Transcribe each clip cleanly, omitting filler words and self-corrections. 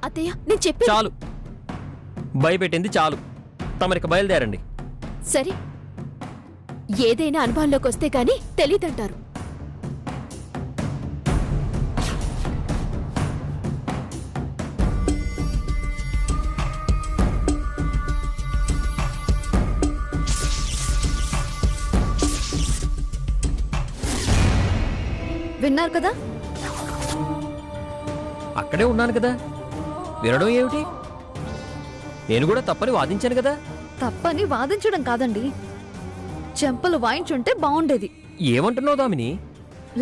అత్తయ్య నేను చెప్పి చాలు, భయపెట్టింది చాలు. తమరికి బయలుదేరండి. సరే, ఏదైనా అనుభవంలోకి వస్తే గాని తెలీదంటారు. విన్నారు కదా? అక్కడే ఉన్నాను కదా, వినడం ఏమిటి? నేను కూడా తప్పని వాదించాను కదా. తప్పని వాదించడం కాదండి, చెంపలు వాయించుంటే బాగుండేది. ఏమంటున్నావు దామిని?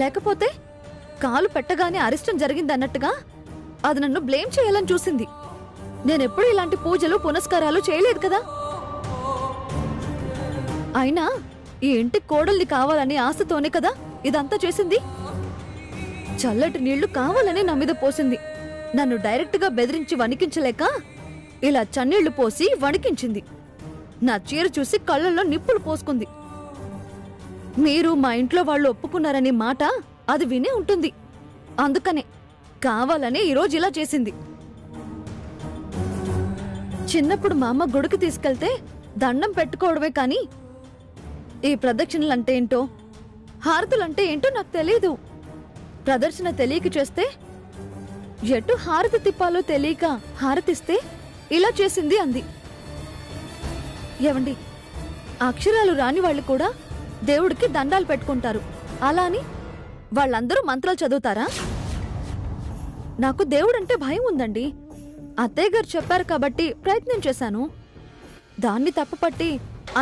లేకపోతే కాలు పెట్టగానే అరిష్టం జరిగిందన్నట్టుగా అది నన్ను బ్లేమ్ చేయాలని చూసింది. నేనెప్పుడు ఇలాంటి పూజలు పునస్కారాలు చేయలేదు కదా. అయినా ఈ ఇంటి కోడల్ని కావాలని ఆశతోనే కదా ఇదంతా చేసింది. చల్లటి నీళ్లు కావాలని నా మీద పోసింది. నన్ను డైరెక్ట్గా బెదిరించి వణికించలేక ఇలా చన్నీళ్లు పోసి వణికించింది. నా చీర చూసి కళ్ళల్లో నిప్పులు పోసుకుంది. మీరు మా ఇంట్లో వాళ్ళు ఒప్పుకున్నారనే మాట అది వినే ఉంటుంది. అందుకనే కావాలనే ఈరోజు ఇలా చేసింది. చిన్నప్పుడు మా అమ్మ గుడికి తీసుకెళ్తే దండం పెట్టుకోవడమే కాని ఈ ప్రదక్షిణలంటే ఏంటో, హారతులంటే ఏంటో నాకు తెలీదు. ప్రదర్శన తెలియక చేస్తే, ఎటు హారతి తిప్పాలో తెలియక హారతిస్తే ఇలా చేసింది అంది. ఏవండి, అక్షరాలు రాని వాళ్ళు కూడా దేవుడికి దండాలు పెట్టుకుంటారు. అలా అని వాళ్ళందరూ మంత్రాలు చదువుతారా? నాకు దేవుడంటే భయం ఉందండి. అత్తయ్య గారు చెప్పారు కాబట్టి ప్రయత్నం చేశాను. దాన్ని తప్పుపట్టి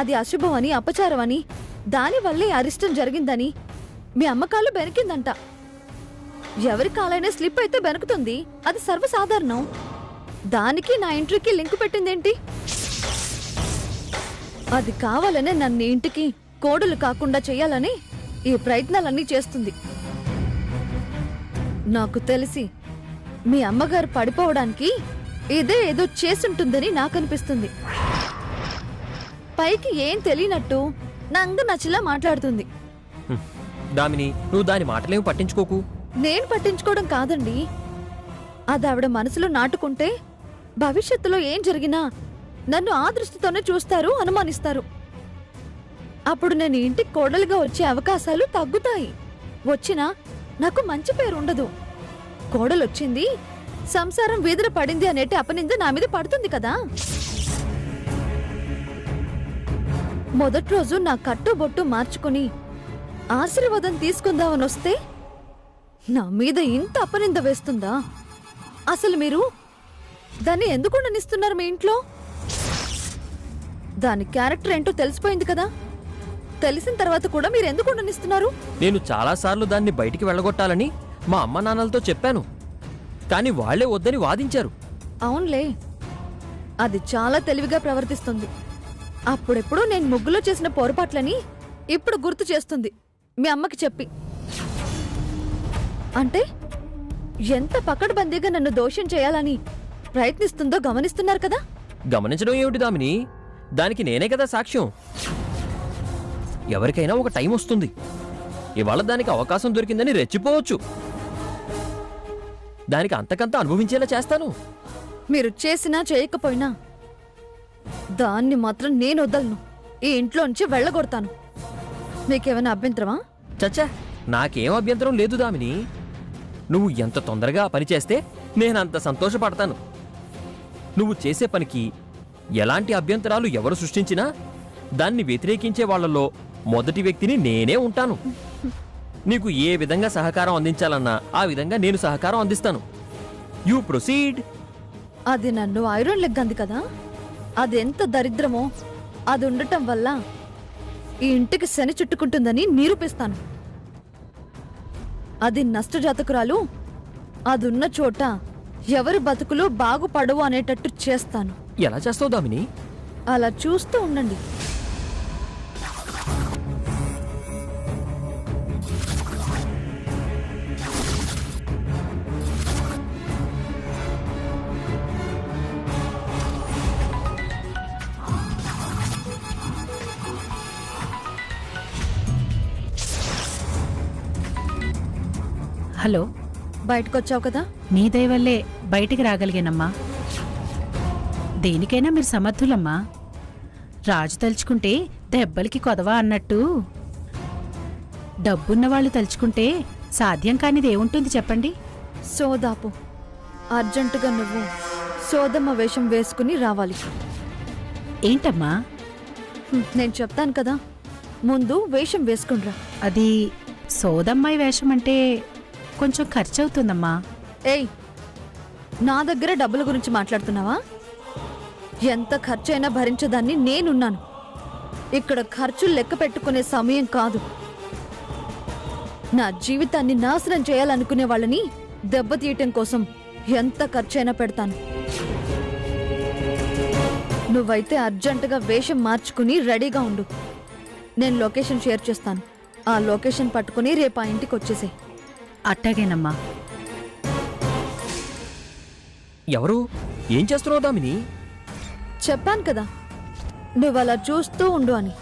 అది అశుభమని, అపచారమని, దానివల్లే అరిష్టం జరిగిందని మీ అమ్మకాలు బెనికిందంట. ఎవరి కాలైనా స్లిప్ అయితే బెనుకుతుంది, అది సర్వసాధారణం. దానికి నా ఎంట్రీకి లింకు పెట్టిందేంటి? అది కావాలనే నన్ను ఇంటికి కోడలు కాకుండా చెయ్యాలని ఈ ప్రయత్నాలన్నీ చేస్తుంది. నాకు తెలిసి మీ అమ్మగారు పడిపోవడానికి ఇదే ఏదో చేసుంటుందని నాకనిపిస్తుంది. పైకి ఏం తెలియనట్టు నంగ నచ్చిలా మాట్లాడుతుంది. దామిని, నువ్వు దాని మాటలేమి పట్టించుకోకు. నేను పట్టించుకోవడం కాదండి, అది ఆవిడ మనసులో నాటుకుంటే భవిష్యత్తులో ఏం జరిగినా నన్ను ఆ దృష్టితోనే చూస్తారు, అనుమానిస్తారు. అప్పుడు నేను ఇంటికి కోడలుగా వచ్చే అవకాశాలు తగ్గుతాయి. వచ్చినా నాకు మంచి పేరు ఉండదు. కోడలొచ్చింది, సంసారం వీధిన పడింది అనేటి అపనింద నా మీద పడుతుంది కదా. మొదటి రోజు నా కట్టుబొట్టు మార్చుకుని ఆశీర్వాదం తీసుకుందామని వస్తే నా మీద ఇంత అపనింద వేస్తుందా? అసలు మీరు దాన్ని ఎందుకు ఉండనిస్తున్నారు మీ ఇంట్లో? దాని క్యారెక్టర్ ఏంటో తెలిసిపోయింది కదా. తెలిసిన తర్వాత కూడా మీరు ఎందుకు ఉండనిస్తున్నారు? నేను చాలాసార్లు దాన్ని బయటికి వెళ్ళగొట్టాలని మా అమ్మ నాన్నలతో చెప్పాను, కానీ వాళ్లే వద్దని వాదించారు. అవునులే, అది చాలా తెలివిగా ప్రవర్తిస్తుంది. అప్పుడెప్పుడు నేను ముగ్గులో చేసిన పొరపాట్లని ఇప్పుడు గుర్తు చేస్తుంది మీ అమ్మకి చెప్పి. అంటే ఎంత పకడ్బందీగా నన్ను దోషం చేయాలని ప్రయత్నిస్తుందో గమనిస్తున్నారు కదా. గమనించడం ఏమిటి దామిని? దానికి నేనే కదా సాక్ష్యం. ఎవరికైనా ఒక టైం వస్తుంది. ఇవాళ దానికి అవకాశం దొరికిందని రెచ్చిపోవచ్చు. దానికి అంతకంతా అనుభవించేలా చేస్తాను. మీరు చేసినా చేయకపోయినా దాన్ని మాత్రం నేను వదలను. ఈ ఇంట్లోంచి వెళ్ళగొడతాను. మీకేమైనా అభ్యంతరమా? చచ్చా, నాకేం అభ్యంతరం లేదు దామిని. నువ్వు ఎంత తొందరగా పని చేస్తే నేనంత సంతోషపడతాను. నువ్వు చేసే పనికి ఎలాంటి అభ్యంతరాలు ఎవరు సృష్టించినా దాన్ని వ్యతిరేకించే వాళ్లలో మొదటి వ్యక్తిని నేనే ఉంటాను. నీకు ఏ విధంగా సహకారం అందించాలన్నా ఆ విధంగా నేను సహకారం అందిస్తాను. You proceed. అది నన్ను ఐరన్ లెగ్ అంది కదా. అది ఎంత దరిద్రమో అది ఉండటం వల్ల ఈ ఇంటికి శని చుట్టుకుంటుందని నిరూపిస్తాను. అది నష్టజాతకురాలు. అదున్న చోట ఎవరి బతుకులు బాగుపడవు అనేటట్టు చేస్తాను. ఎలా చేస్తావు దామిని? అలా చూస్తూ ఉండండి. హలో, బయటకొచ్చావు కదా. నీ దయ వల్లే బయటికి రాగలిగానమ్మా. దేనికైనా మీరు సమర్థులమ్మా. రాజు తలుచుకుంటే దెబ్బలకి కొదవా అన్నట్టు డబ్బున్న వాళ్ళు తలుచుకుంటే సాధ్యం కానిది ఏముంటుంది చెప్పండి? సోదాపు అర్జెంటుగా నువ్వు సోదమ్మ వేషం వేసుకుని రావాలి. ఏంటమ్మా నేను చెప్తాను కదా, ముందు వేషం వేసుకునిరా. అది సోదమ్మాయి వేషం అంటే కొంచెం ఖర్చు అవుతుందమ్మా. ఏయ్, నా దగ్గర డబ్బుల గురించి మాట్లాడుతున్నావా? ఎంత ఖర్చైనా భరించదాన్ని నేనున్నాను. ఇక్కడ ఖర్చులు లెక్క పెట్టుకునే సమయం కాదు. నా జీవితాన్ని నాశనం చేయాలనుకునే వాళ్ళని దెబ్బతీయటం కోసం ఎంత ఖర్చైనా పెడతాను. నువ్వైతే అర్జెంటుగా వేషం మార్చుకుని రెడీగా ఉండు. నేను లొకేషన్ షేర్ చేస్తాను. ఆ లొకేషన్ పట్టుకుని రేపు ఆ ఇంటికి వచ్చేసే. అట్టాగేనమ్మా. ఎవరు? ఏం చేస్తున్నావు దామిని? చెప్పాను కదా, నువ్వు అలా చూస్తూ ఉండు అని.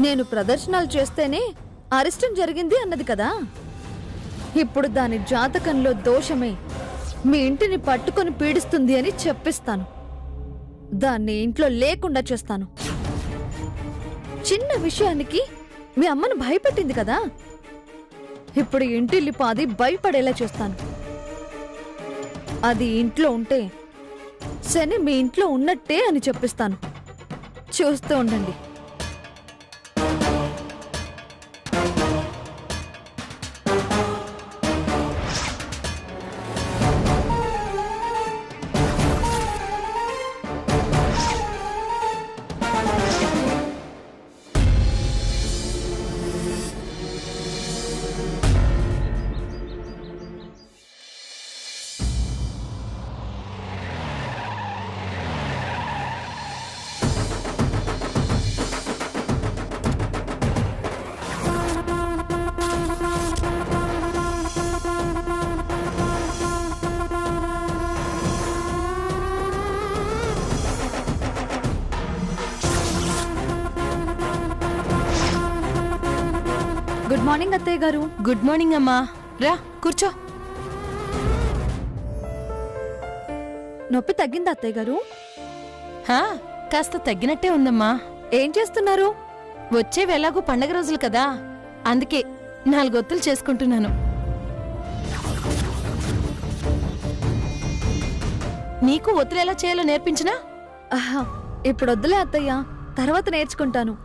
నేను ప్రదర్శనలు చేస్తేనే అరిష్టం జరిగింది అన్నది కదా. ఇప్పుడు దాని జాతకంలో దోషమే మీ ఇంటిని పట్టుకొని పీడిస్తుంది అని చెప్పిస్తాను. దాన్ని ఇంట్లో లేకుండా చేస్తాను. చిన్న విషయానికి మీ అమ్మను భయపెట్టింది కదా, ఇప్పుడు ఇంటిల్లిపాది భయపడేలా చేస్తాను. అది ఇంట్లో ఉంటే శని మీ ఇంట్లో ఉన్నట్టే అని చెప్పిస్తాను. చూస్తూ ఉండండి. గుడ్ మార్నింగ్ అత్తయ్య గారు. గుడ్ మార్నింగ్ అమ్మా. రా కూర్చో. నొప్పి తగ్గిందా అత్తయ్య గారు? హా, కాస్త తగ్గినట్టే ఉందమ్మా. ఏం చేస్తున్నారు? వచ్చేవి ఎలాగూ పండగ రోజులు కదా, అందుకే 4 ఒత్తులు చేసుకుంటున్నాను. నీకు ఒత్తులు ఎలా చేయాలో నేర్పించినా? ఆహా, ఇప్పుడు వద్దులే అత్తయ్య, తర్వాత నేర్చుకుంటాను.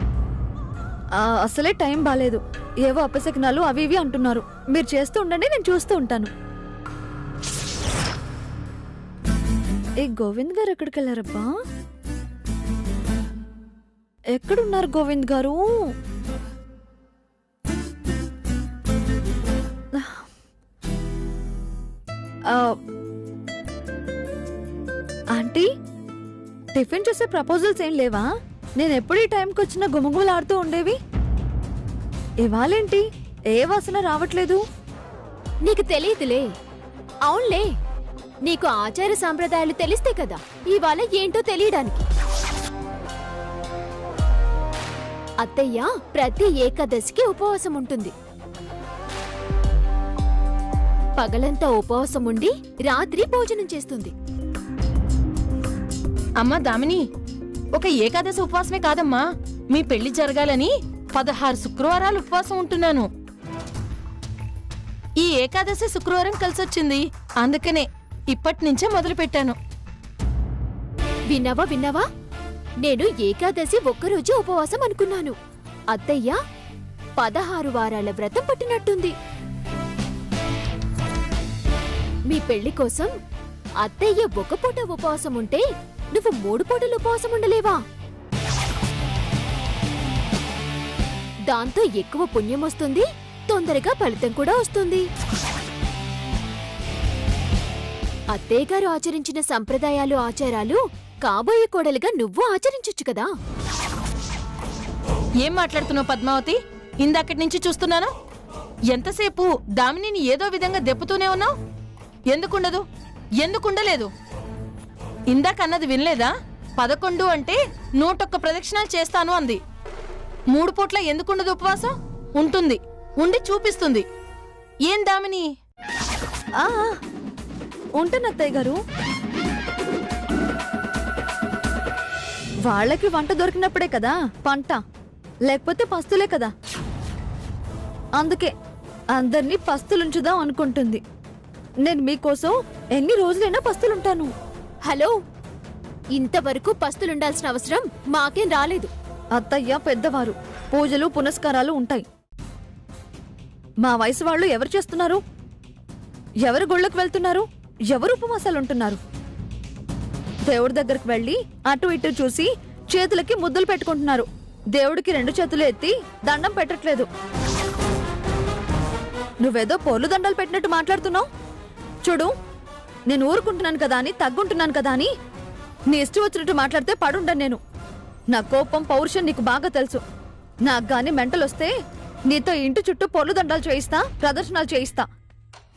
అసలే టైం బాలేదు. ఏవో అపశకనాలు అవి ఇవి అంటున్నారు. మీరు చేస్తూ ఉండండి, నేను చూస్తూ ఉంటాను. ఏ గోవింద్ గారు ఎక్కడికి వెళ్ళారబ్బా? ఎక్కడున్నారు గోవింద్ గారు? ఆంటీ, టిఫిన్ చేసే ప్రపోజల్స్ ఏం లేవా? నేను ఎప్పుడు ఈ టైంకి వచ్చినా గుమగుమలాడుతూ ఉండేవి. ఇవాళేంటి ఏ వాసన రావట్లేదు? నీకు తెలియదులే. అవునులే, నీకు ఆచార సాంప్రదాయాలు తెలిస్తే కదా ఇవాళ ఏంటో తెలియడానికి. అత్తయ్య ప్రతి ఏకాదశికి ఉపవాసం ఉంటుంది. పగలంతా ఉపవాసం ఉండి రాత్రి భోజనం చేస్తుంది. అమ్మా దామిని, ఒక ఏకాదశి ఉపవాసమే కాదమ్మా, మీ పెళ్లి జరగాలని 16 శుక్రవారాలు ఉపవాసం ఉంటున్నాను. ఈ ఏకాదశి శుక్రవారం కలిసొచ్చింది, అందుకనే ఇప్పటినుంచే మొదలు పెట్టాను. విన్నావా విన్నావా? నేను ఏకాదశి ఒక్కరోజు ఉపవాసం అనుకున్నాను. అత్తయ్య 16 వారాల వ్రతం పట్టినట్టుంది. మీ పెళ్లి కోసం అత్తయ్య ఒక పూట ఉపవాసం ఉంటే నువ్వు 3 పూటలు ఉపవాసం ఉండలేవా? దాంతో ఎక్కువ పుణ్యం వస్తుంది, తొందరగా ఫలితం కూడా వస్తుంది. అత్తయ్య గారు ఆచరించిన సంప్రదాయాలు ఆచారాలు కాబోయే కోడలుగా నువ్వు ఆచరించొచ్చు కదా. ఏం మాట్లాడుతున్నావు పద్మావతి? ఇందాకటి నుంచి చూస్తున్నాను. ఎంతసేపు దామినిని ఏదో విధంగా దెప్పుతూనే ఉన్నావు. ఎందుకుండదు? ఎందుకుండలేదు? ఇందాకన్నది వినలేదా? 11 అంటే 101 ప్రదక్షిణాలు చేస్తాను అంది. 3 పూట్ల ఎందుకుండదు ఉపవాసం? ఉంటుంది, ఉండి చూపిస్తుంది. ఏం దామిని? ఉంటాను అత్తయ్య గారు. వాళ్ళకి వంట దొరికినప్పుడే కదా పంట, లేకపోతే పస్తులే కదా. అందుకే అందరినీ పస్తులుంచుదాం అనుకుంటుంది. నేను మీకోసం ఎన్ని రోజులైనా పస్తులుంటాను. హలో, ఇంతవరకు పస్తులుండాల్సిన అవసరం మాకేం రాలేదు. అత్తయ్య పెద్దవారు, పూజలు పునస్కారాలు ఉంటాయి. మా వయసు వాళ్ళు ఎవరు చేస్తున్నారు? ఎవరు గుళ్ళకు వెళ్తున్నారు? ఎవరు ఉపవాసాలుంటున్నారు? దేవుడి దగ్గరకు వెళ్ళి అటు ఇటు చూసి చేతులకి ముద్దులు పెట్టుకుంటున్నారు. దేవుడికి 2 చేతులు ఎత్తి దండం పెట్టట్లేదు. నువ్వేదో పోర్లు దండాలు పెట్టినట్టు మాట్లాడుతున్నావు. చూడు, నేను ఊరుకుంటున్నాను కదా అని, తగ్గుంటున్నాను కదా అని నీ ఇష్టం వచ్చినట్టు మాట్లాడితే పడుండను నేను. నా కోపం పౌరుషం నీకు బాగా తెలుసు. నాకు గాని మెంటలొస్తే నీతో ఇంటి చుట్టూ పొర్లు దండాలు చేయిస్తా, ప్రదర్శనలు చేయిస్తా.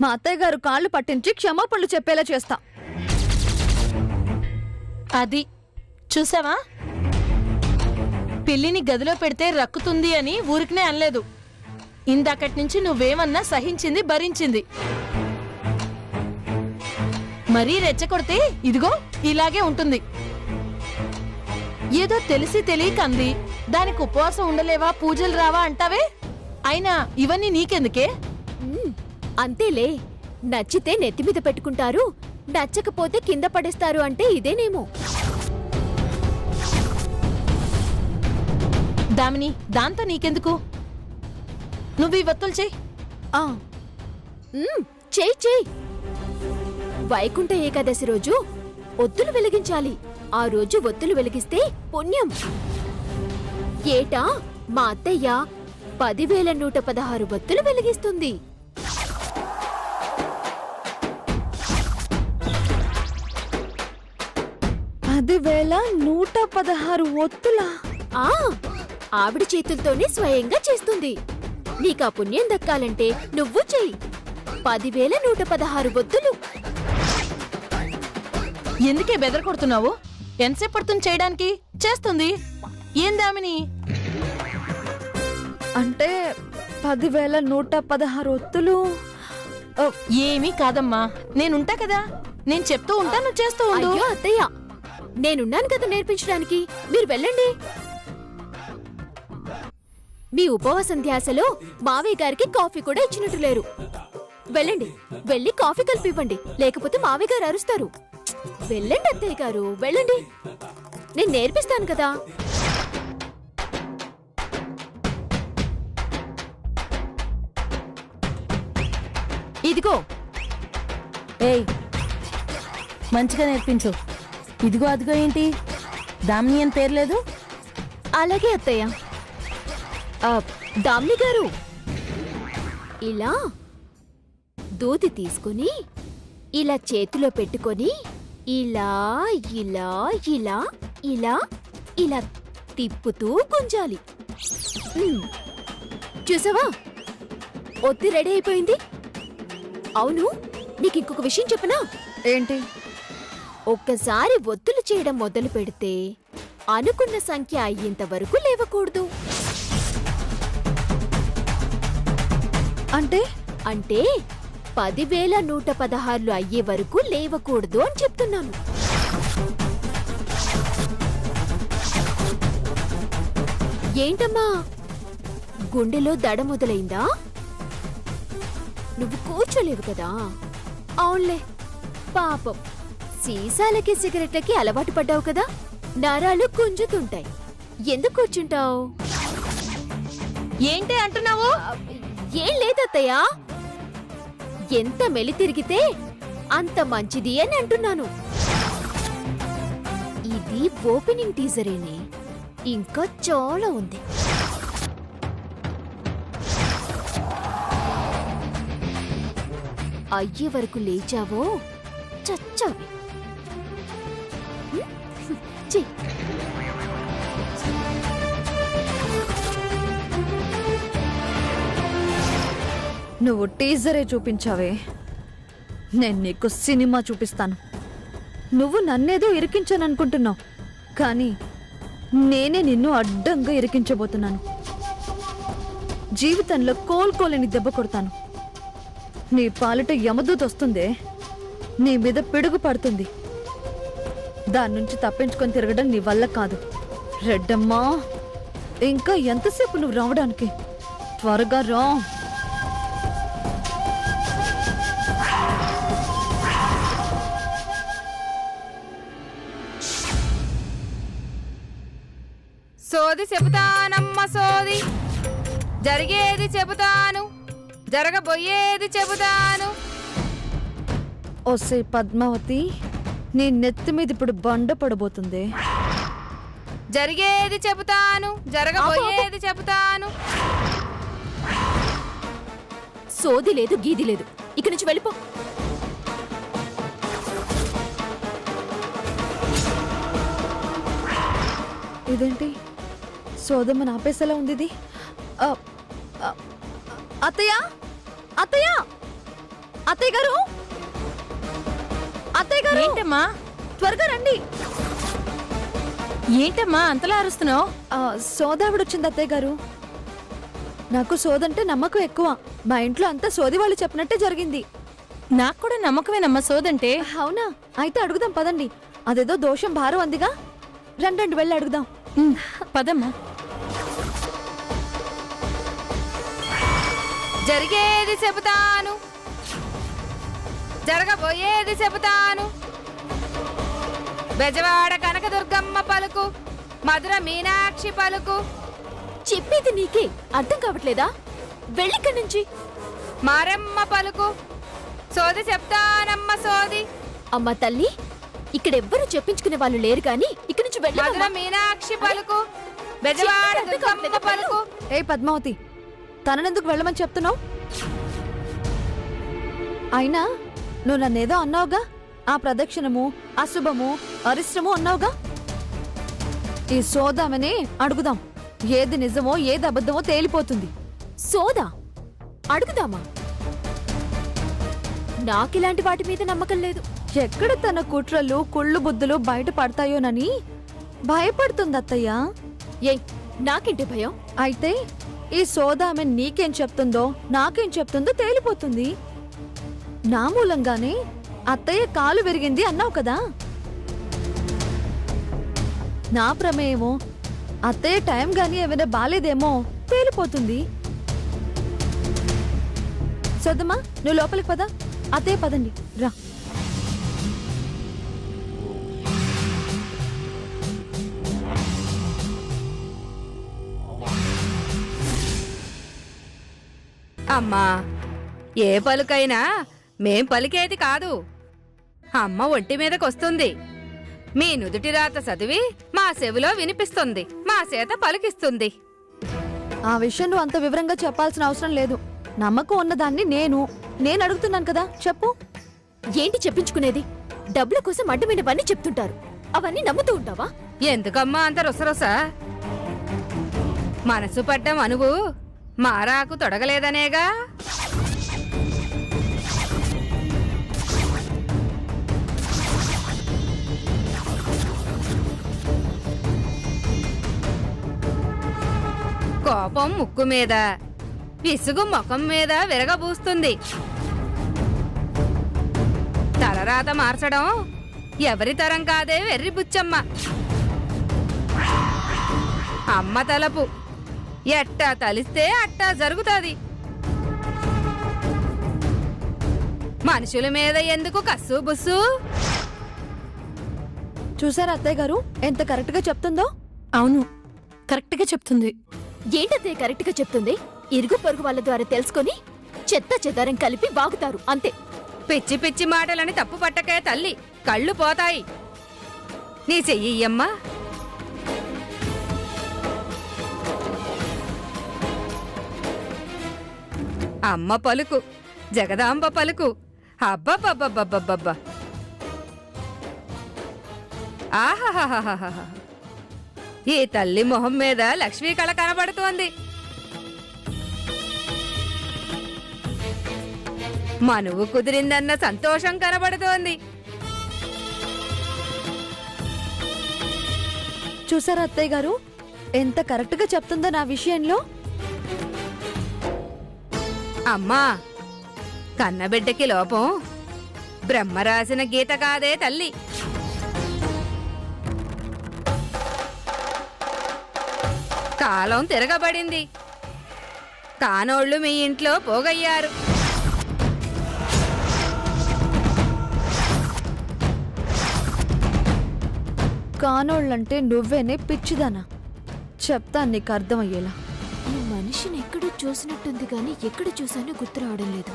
మా అత్తయ్య గారు కాళ్ళు పట్టించి క్షమాపణలు చెప్పేలా చేస్తా. అది చూసావా, పిల్లిని గదిలో పెడితే రక్కుతుంది అని ఊరికనే అనలేదు. ఇందాకటి నుంచి నువ్వేమన్నా సహించింది, భరించింది. మరీ రెచ్చగొడితే ఇదిగో ఇలాగే ఉంటుంది. ఏదో తెలిసి తెలియక అంది, దానికి ఉపవాసం ఉండలేవా, పూజలు రావా అంటావే. అయినా ఇవన్నీ నీకెందుకే? అంతేలే, నచ్చితే నెత్తిమీద పెట్టుకుంటారు, నచ్చకపోతే కింద పడేస్తారు అంటే ఇదేనేమో. దామిని, దాంతో నీకెందుకు? నువ్వు ఈ వత్తులు చెయ్యి. చెయ్యి చెయ్యి. వైకుంఠ ఏకాదశి రోజు ఒత్తులు వెలిగించాలి. ఆ రోజు ఒత్తులు వెలిగిస్తే పుణ్యం. ఏటా మా అత్తయ్య 10,116 ఒత్తులు వెలిగిస్తుంది. అది 1,116 ఒత్తులా? ఆవిడ చేతులతోనే స్వయంగా చేస్తుంది. నీకా పుణ్యం దక్కాలంటే నువ్వు చెయ్యి. 10,116 ఒత్తులు. ఎందుకే బెదర కొడుతున్నావు? ఎంతసేపు పడుతుంది చేయడానికి? చేస్తుంది. ఏం దామిని? అంటే 10,116 ఒత్తులు ఏమీ కాదమ్మా, నేనుంటా కదా, నేను చెప్తూ ఉంటా, నువ్వు చేస్తూ ఉండు. అయ్యో అత్తయ్య, నేనున్నాను కదా నేర్పించడానికి. మీరు వెళ్ళండి. మీ ఉపవాసం ధ్యాసలో మావయ్య గారికి కాఫీ కూడా ఇచ్చినట్టు లేరు. వెళ్ళండి, వెళ్ళి కాఫీ కలిపివ్వండి, లేకపోతే మావయ్య గారు అరుస్తారు. వెళ్ళండి అత్తయ్య గారు, వెళ్ళండి. నేను నేర్పిస్తాను కదా. ఇదిగో. ఏయ్, మంచిగా నేర్పించు. ఇదిగో అదిగో ఏంటి? దామిని అని పేరు లేదు. అలాగే అత్తయ్య. దామిని గారు, ఇలా దూది తీసుకుని ఇలా చేతిలో పెట్టుకొని ఇలా ఇలా ఇలా ఇలా ఇలా తిప్పుతూ గుంజాలి. చూసావా, ఒత్తి రెడీ అయిపోయింది. అవును, నీకు ఇంకొక విషయం చెప్పనా? ఏంటి? ఒక్కసారి ఒత్తులు చేయడం మొదలు పెడితే అనుకున్న సంఖ్య అయ్యేంత వరకు లేవకూడదు. అంటే అంటే 10,116 అయ్యే వరకు లేవకూడదు అని చెప్తున్నాను. ఏంటమ్మా, గుండెలో దడ మొదలైందా? నువ్వు కూర్చోలేవు కదా. అవునులే, పాపం సీసాలకి సిగరెట్లకి అలవాటు పడ్డావు కదా, నరాలు గుంజుతుంటాయి. ఎందుకు కూర్చుంటావు? ఏంటి అంటున్నావు? ఏం లేదత్తయ్యా, ఎంత మెలి తిరిగితే అంత మంచిది అని అంటున్నాను. ఇది ఓపెనింగ్ టీజరేనే, ఇంకా చాలా ఉంది. అయ్యే వరకు లేచావో చచ్చావి. చెయ్యి. నువ్వు టీజరే చూపించావే, నేను నీకు సినిమా చూపిస్తాను. నువ్వు నన్నేదో ఇరికించాననుకుంటున్నావు, కానీ నేనే నిన్ను అడ్డంగా ఇరికించబోతున్నాను. జీవితంలో కోలుకోలేని దెబ్బ కొడతాను. నీ పాలిట యమదూత వస్తుందే, నీ మీద పిడుగు పడుతుంది. దాని నుంచి తప్పించుకొని తిరగడం నీ వల్ల కాదు. రెడ్డమ్మా, ఇంకా ఎంతసేపు నువ్వు రావడానికి? త్వరగా రా. సోది చెబుతానమ్మ సోది, జరిగేది చెబుతాను, జరగబోయేది చెబుతాను. ఓసే పద్మావతి, నీ నెత్తి మీద ఇప్పుడు బండ పడబోతుంది. జరిగేది చెబుతాను, జరగబోయేది చెబుతాను. సోది లేదు గీది లేదు, ఇక్కడి నుంచి వెళ్ళిపో. ఇదేంటి సోదమ్మ నాపేసేలా ఉంది ఇది? ఆ, ఆ, అత్తయ్య, అత్తయ్య, అత్తయ్య గారు, అత్తయ్య గారు, ఏంటమ్మా త్వరగా రండి. ఏంటమ్మా అంతలా అరుస్తున్నావు? సోదావిడొచ్చింది అత్తయ్య గారు. నాకు సోదంటే నమ్మకం ఎక్కువ. మా ఇంట్లో అంతా సోది వాళ్ళు చెప్పినట్టే జరిగింది. నాకు కూడా నమ్మకమేనమ్మా సోదంటే. అవునా? అయితే అడుగుదాం పదండి. అదేదో దోషం భారం అందిగా. రండి వెళ్ళి అడుగుదాం. పదమ్మా. జరిగేది చెబుతాను, జరగబోయేది చెబుతాను. బెజవాడ కనకదుర్గమ్మ పలుకు, మధుర మీనాక్షి పలుకు. చెప్పేది నీకే అర్థం కావట్లేదా? వెళ్ళిక్కడి నుంచి. మారమ్మ పలుకు, సోది చెప్తానమ్మ సోది. అమ్మ తల్లి, ఇక్కడెవ్వరూ చెప్పించుకునే వాళ్ళు లేరు గాని ఇక్కడి నుంచి మధుర వెళ్ళమ్మా. మీనాక్షి పలుకు, బెజవాడ దుర్గమ్మ పలుకు. ఏ పద్మావతి, తననెందుకు వెళ్ళమని చెప్తున్నావు? అయినా నువ్వు నన్నేదో అన్నావుగా. ఆ ప్రదక్షిణము, అశుభము, అరిష్టము అన్నావుగా. ఈ సోదామనే అడుగుదాం. ఏది నిజమో ఏది అబద్ధమో తేలిపోతుంది. సోదా అడుగుదామా? నాకిలాంటి వాటి మీద నమ్మకం లేదు. ఎక్కడ తన కుట్రలు కుళ్ళు బుద్ధులు బయట పడతాయోనని భయపడుతుంది అత్తయ్య. ఏయ్, నాకేంటి భయం? అయితే ఈ సోదామె నీకేం చెప్తుందో నాకేం చెప్తుందో తేలిపోతుంది. నా మూలంగానే అత్తయ్య కాలు విరిగింది అన్నావు కదా. నా ప్రమేయమో అత్తయ్య టైం గాని ఏమైనా బాలేదేమో తేలిపోతుంది. సోదమ్మా, నువ్వు లోపలికి పద. అత్తయ్య పదండి, రా. అమ్మా, ఏ పలుకైనా మేం పలికేది కాదు. అమ్మ ఒంటి మీదకొస్తుంది. మీ నుదుటి రాత చదివి మా చెవిలో వినిపిస్తుంది, మా చేత పలికిస్తుంది. ఆ విషయం నువ్వు అంత వివరంగా చెప్పాల్సిన అవసరం లేదు. నమ్మకం ఉన్నదాన్ని నేను అడుగుతున్నాను కదా, చెప్పు. ఏంటి చెప్పించుకునేది? డబ్బుల కోసం అడ్డమైనవన్నీ చెప్తుంటారు. అవన్నీ నమ్ముతూ ఉంటావా? ఎందుకమ్మా అంత రుసరుస? మనసు పడ్డ మనువు మారాకు తొడగలేదనేగా. కోపం ముక్కు మీద, విసుగు ముఖం మీద విరగబూస్తుంది. తలరాత మార్చడం ఎవరి తరం కాదే వెర్రి బుచ్చమ్మ. అమ్మ తలపు ఎట్టా తలిస్తే అట్టా జరుగుతాది. మనుషుల మీద ఎందుకు కస్సు బుస్సు? చూసారా అత్తయ్య గారు ఎంత కరెక్ట్ గా చెప్తుందో? అవును, కరెక్ట్ గా చెప్తుంది. ఏంటదే కరెక్ట్ గా చెప్తుంది? ఇరుగు పొరుగు వాళ్ళ ద్వారా తెలుసుకొని చెత్త చెదారం కలిపి బాగుతారు అంతే. పిచ్చి పిచ్చి మాటలని తప్పు పట్టకే తల్లి, కళ్ళు పోతాయి. నీ చెయ్యమ్మా. అమ్మ పలుకు, జగదాంబ పలుకు. అబ్బబ్బబ్బబ్బబ్బబ్బ! ఆహాహాహాహా! ఈ తల్లి మొహం మీద లక్ష్మీ కళ కనబడుతోంది. మనువు కుదిరిందన్న సంతోషం కనబడుతోంది. చూసారా అత్తయ్య గారు ఎంత కరెక్ట్ గా చెప్తుందో నా విషయంలో? అమ్మా, కన్నబిడ్డకి లోపం బ్రహ్మ రాసిన గీత కాదే తల్లి. కాలం తిరగబడింది. కానోళ్ళు మీ ఇంట్లో పోగయ్యారు. కానోళ్ళంటే నువ్వేనే పిచ్చిదానా. చెప్తాను నీకు అర్థమయ్యేలా. ఈ మనిషిని ఎక్కడో చూసినట్టుంది కానీ ఎక్కడ చూసానో గుర్తు రావడం లేదు.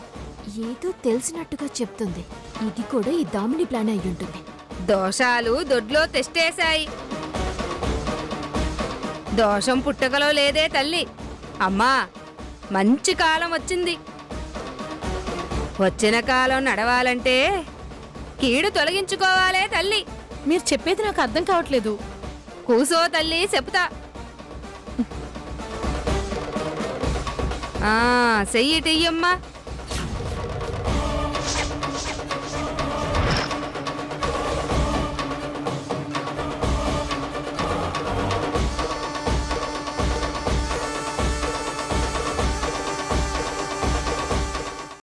ఏదో తెలిసినట్టుగా చెప్తుంది. ఇది కూడా ఈ దామిని ప్లాన్ అయి ఉంటుంది. దోషాలు దొడ్లో తెష్టేశాయి. దోషం పుట్టకలో లేదే తల్లి. అమ్మా, మంచి కాలం వచ్చింది. వచ్చిన కాలం నడవాలంటే కీడు తొలగించుకోవాలే తల్లి. మీరు చెప్పేది నాకు అర్థం కావట్లేదు. కూసో తల్లి, చెప్తా. చెయ్యి టియ్యమ్మా.